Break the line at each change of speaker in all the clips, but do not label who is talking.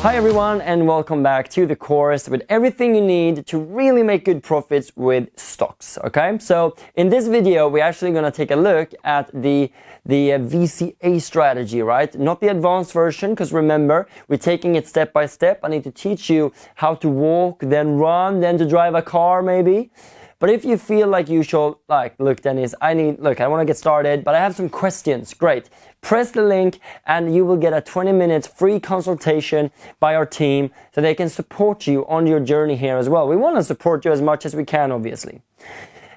Hi everyone, and welcome back to the course with everything you need to really make good profits with stocks. Okay, so in this video we're actually going to take a look at the VCA strategy, right? Not the advanced version, because remember, we're taking it step by step. I need to teach you how to walk, then run, then to drive a car maybe. But if you feel like you should, look, Dennis, I want to get started, but I have some questions. Great. Press the link and you will get a 20-minute free consultation by our team so they can support you on your journey here as well. We want to support you as much as we can, obviously.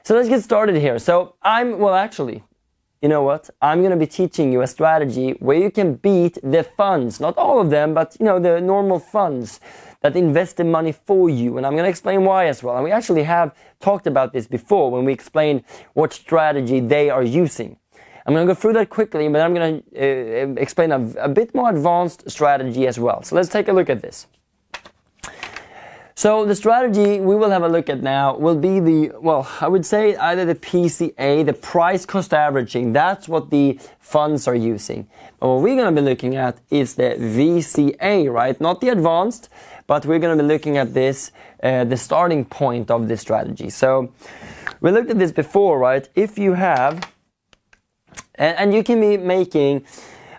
So let's get started here. So you know what? I'm going to be teaching you a strategy where you can beat the funds, not all of them, but the normal funds that invest the money for you. And I'm going to explain why as well. And we actually have talked about this before when we explained what strategy they are using. I'm going to go through that quickly, but I'm going to explain a bit more advanced strategy as well. So let's take a look at this. So the strategy we will have a look at now will be I would say either the PCA, the price cost averaging. That's what the funds are using. But what we're going to be looking at is the VCA, right? Not the advanced, but we're going to be looking at this, the starting point of this strategy. So we looked at this before, right? If you have, and you can be making,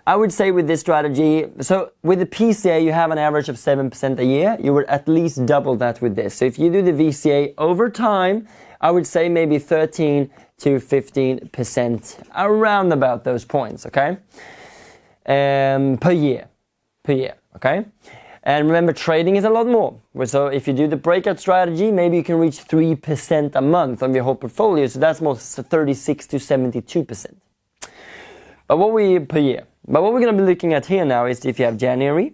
I would say with this strategy, so with the PCA you have an average of 7% a year. You would at least double that with this. So if you do the VCA over time, I would say maybe 13 to 15% around about those points, okay? Per year, okay? And remember, trading is a lot more. So if you do the breakout strategy, maybe you can reach 3% a month on your whole portfolio. So that's more 36 to 72%. But what we're going to be looking at here now is if you have January.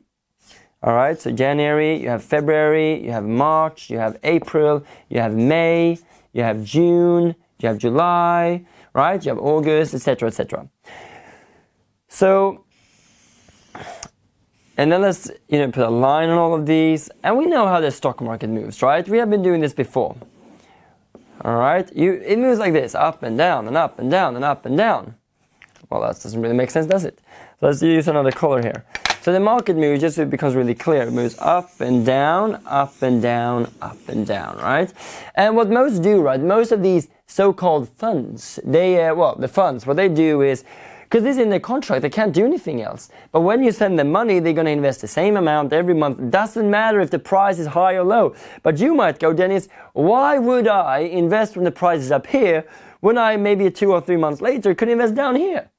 All right, so January, you have February, you have March, you have April, you have May, you have June, you have July, right? You have August, etc., etc. So, and then let's put a line on all of these, and we know how the stock market moves, right? We have been doing this before. All right, it moves like this, up and down and up and down and up and down. Well, that doesn't really make sense, does it? So let's use another color here. So the market moves, just so it becomes really clear, it moves up and down, up and down, up and down, right? And what most do, right, most of these so-called funds, the funds, what they do is, because this is in their contract, they can't do anything else. But when you send them money, they're going to invest the same amount every month. It doesn't matter if the price is high or low. But you might go, Dennis, why would I invest when the price is up here when I maybe 2 or 3 months later could invest down here?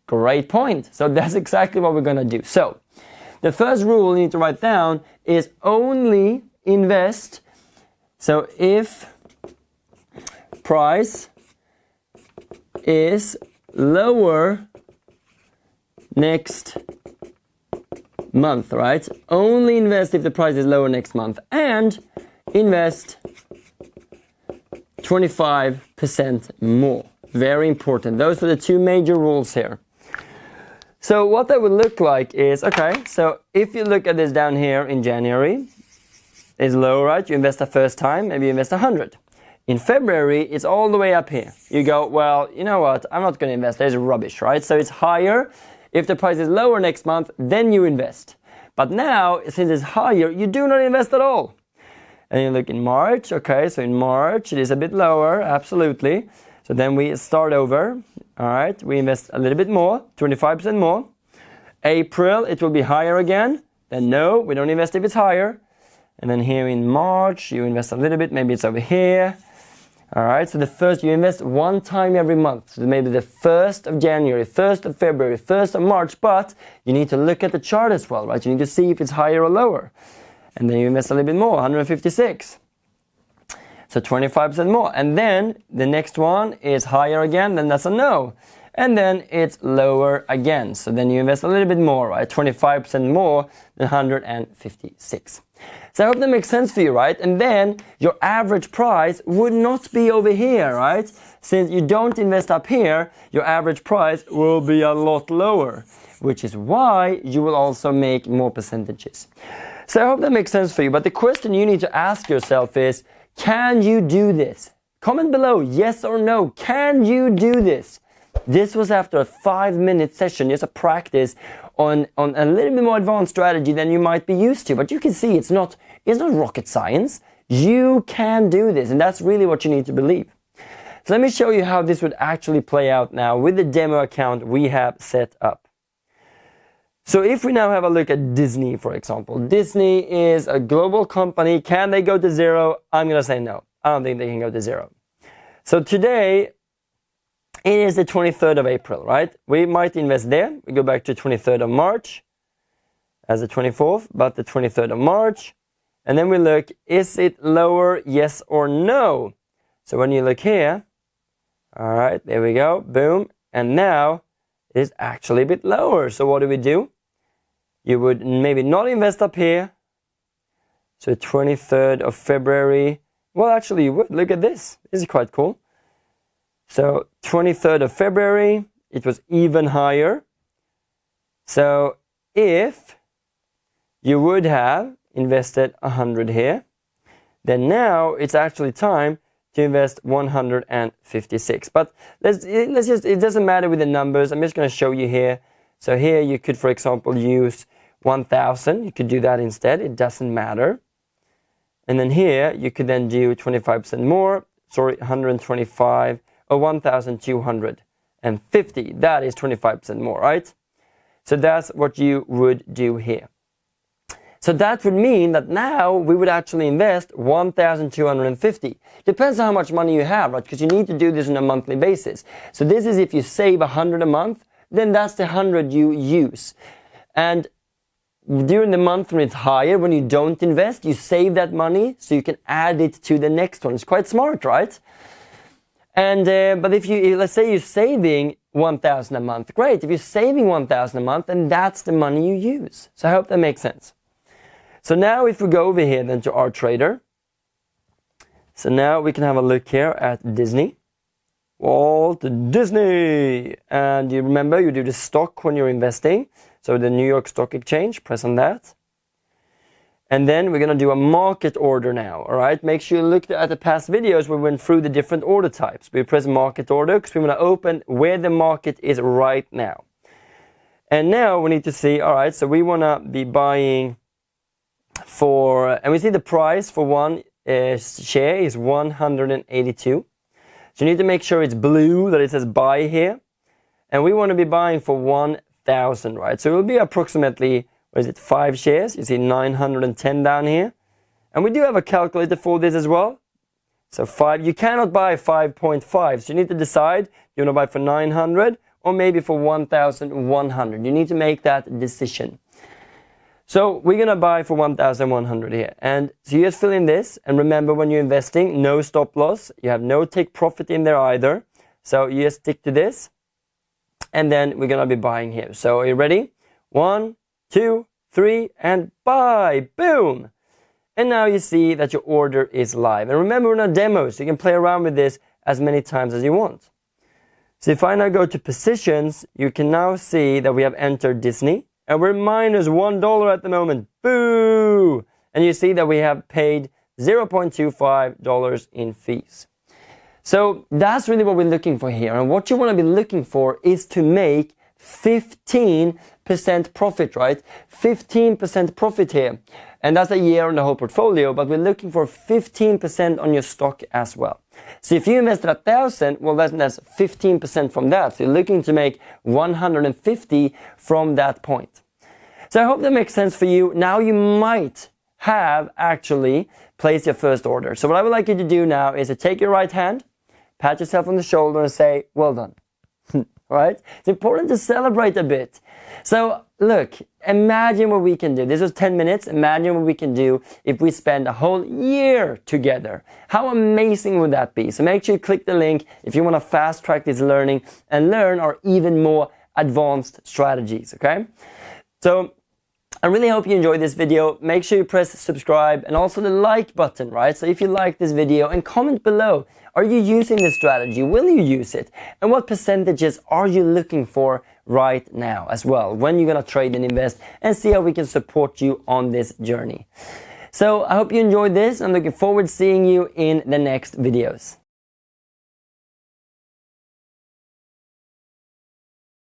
Great point. So that's exactly what we're going to do. So the first rule you need to write down is only invest. So if price is lower next month, right? Only invest if the price is lower next month, and invest 25% more. Very important. Those are the two major rules here. So what that would look like is, okay, so if you look at this down here in January, it's low, right? You invest the first time, maybe you invest 100. In February, it's all the way up here. You go, well, you know what? I'm not going to invest. There's rubbish, right? So it's higher. If the price is lower next month, then you invest. But now, since it's higher, you do not invest at all. And you look in March, okay, so in March, it is a bit lower, absolutely. So then we start over, all right, we invest a little bit more, 25% more. April, it will be higher again. Then no, we don't invest if it's higher. And then here in March, you invest a little bit, maybe it's over here. All right, so the first, you invest one time every month. So maybe the 1st of January, 1st of February, 1st of March, but you need to look at the chart as well, right? You need to see if it's higher or lower. And then you invest a little bit more, 156. So 25% more. And then the next one is higher again, then that's a no. And then it's lower again. So then you invest a little bit more, right? 25% more than 156. So I hope that makes sense for you, right? And then your average price would not be over here, right? Since you don't invest up here, your average price will be a lot lower, which is why you will also make more percentages. So I hope that makes sense for you. But the question you need to ask yourself is, can you do this? Comment below, yes or no. Can you do this? This was after a 5-minute session, just a practice on a little bit more advanced strategy than you might be used to. But you can see it's not rocket science. You can do this, and that's really what you need to believe. So let me show you how this would actually play out now with the demo account we have set up. So if we now have a look at Disney, for example. Disney is a global company. Can they go to zero? I'm going to say no. I don't think they can go to zero. So today, it is the 23rd of April, right? We might invest there. We go back to 23rd of March as the 24th, but the 23rd of March. And then we look, is it lower, yes or no? So when you look here, all right, there we go, boom. And now it is actually a bit lower. So what do? You would maybe not invest up here. So 23rd of February. Well, actually you would. Look at this. This is quite cool. So 23rd of February, it was even higher. So if you would have invested 100 here, then now it's actually time to invest 156. But let's just, it doesn't matter with the numbers. I'm just going to show you here. So here you could, for example, use 1,000. You could do that instead. It doesn't matter. And then here you could then do 25% more. Sorry, 125 or 1,250. That is 25% more, right? So that's what you would do here. So that would mean that now we would actually invest 1,250. Depends on how much money you have, right? Because you need to do this on a monthly basis. So this is if you save 100 a month, then that's the 100 you use. And during the month when it's higher, when you don't invest, you save that money so you can add it to the next one. It's quite smart, right? And but if you, let's say you're saving 1,000 a month, great. If you're saving 1,000 a month, then that's the money you use. So I hope that makes sense. So now if we go over here then to our trader. So now we can have a look here at Disney. Walt Disney. And you remember you do the stock when you're investing. So the New York Stock Exchange, press on that. And then we're going to do a market order now, all right? Make sure you look at the past videos where we went through the different order types. We press market order because we want to open where the market is right now. And now we need to see, all right, so we want to be buying for, and we see the price for one share is 182. So you need to make sure it's blue, that it says buy here. And we want to be buying for 1,000, right? So it will be approximately, what is it, 5 shares? You see 910 down here. And we do have a calculator for this as well. So 5, you cannot buy 5.5. So you need to decide, you want to buy for 900 or maybe for 1,100. You need to make that decision. So we're going to buy for 1,100 here. And so you just fill in this. And remember, when you're investing, no stop loss. You have no take profit in there either. So you just stick to this. And then we're going to be buying here. So are you ready? 1, 2, 3, and buy. Boom. And now you see that your order is live. And remember, we're in a demo, so you can play around with this as many times as you want. So if I now go to positions, you can now see that we have entered Disney. And we're minus $1 at the moment. Boo! And you see that we have paid $0.25 in fees. So that's really what we're looking for here. And what you want to be looking for is to make 15% profit, right? 15% profit here. And that's a year on the whole portfolio, but we're looking for 15% on your stock as well. So if you invested 1,000, well, that's 15% from that. So you're looking to make 150 from that point. So I hope that makes sense for you. Now you might have actually placed your first order. So what I would like you to do now is to take your right hand, pat yourself on the shoulder and say, well done. Right? It's important to celebrate a bit. So look, imagine what we can do. This was 10 minutes. Imagine what we can do if we spend a whole year together. How amazing would that be? So make sure you click the link if you want to fast track this learning and learn our even more advanced strategies, okay? So I really hope you enjoyed this video. Make sure you press subscribe and also the like button, right? So if you like this video, and comment below, are you using this strategy? Will you use it? And what percentages are you looking for right now as well when you're going to trade and invest, and see how we can support you on this journey. So I hope you enjoyed this. I'm looking forward to seeing you in the next videos.